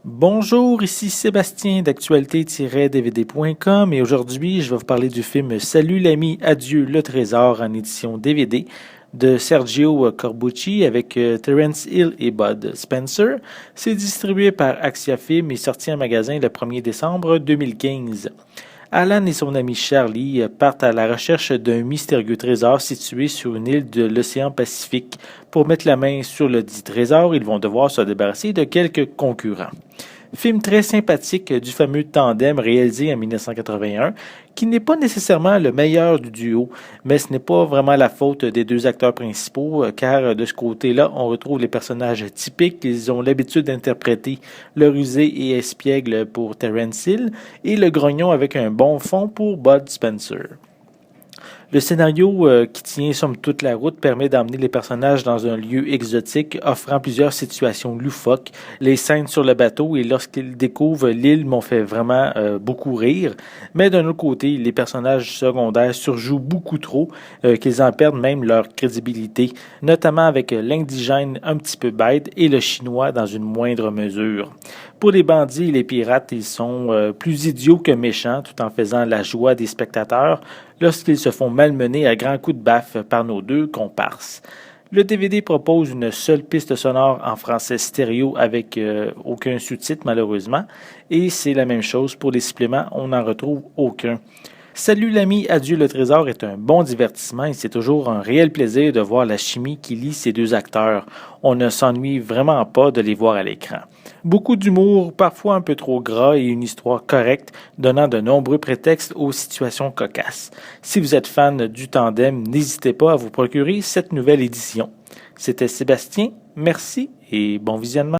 Bonjour, ici Sébastien d'actualité-dvd.com et aujourd'hui je vais vous parler du film Salut l'ami, adieu le trésor en édition DVD de Sergio Corbucci avec Terence Hill et Bud Spencer. C'est distribué par Axia Film et sorti en magasin le 1er décembre 2015. Alan et son ami Charlie partent à la recherche d'un mystérieux trésor situé sur une île de l'océan Pacifique. Pour mettre la main sur le dit trésor, ils vont devoir se débarrasser de quelques concurrents. Film très sympathique du fameux tandem réalisé en 1981, qui n'est pas nécessairement le meilleur du duo, mais ce n'est pas vraiment la faute des deux acteurs principaux, car de ce côté-là, on retrouve les personnages typiques qu'ils ont l'habitude d'interpréter, le rusé et espiègle pour Terence Hill et le grognon avec un bon fond pour Bud Spencer. Le scénario qui tient somme toute la route permet d'emmener les personnages dans un lieu exotique, offrant plusieurs situations loufoques. Les scènes sur le bateau et lorsqu'ils découvrent l'île m'ont fait vraiment beaucoup rire. Mais d'un autre côté, les personnages secondaires surjouent beaucoup trop, qu'ils en perdent même leur crédibilité, notamment avec l'indigène un petit peu bête et le chinois dans une moindre mesure. Pour les bandits et les pirates, ils sont plus idiots que méchants, tout en faisant la joie des spectateurs lorsqu'ils se font malmener à grands coups de baffe par nos deux comparses. Le DVD propose une seule piste sonore en français stéréo avec aucun sous-titre malheureusement, et c'est la même chose pour les suppléments, on n'en retrouve aucun. Salut l'ami, adieu le trésor est un bon divertissement et c'est toujours un réel plaisir de voir la chimie qui lie ces deux acteurs. On ne s'ennuie vraiment pas de les voir à l'écran. Beaucoup d'humour, parfois un peu trop gras et une histoire correcte, donnant de nombreux prétextes aux situations cocasses. Si vous êtes fan du tandem, n'hésitez pas à vous procurer cette nouvelle édition. C'était Sébastien, merci et bon visionnement.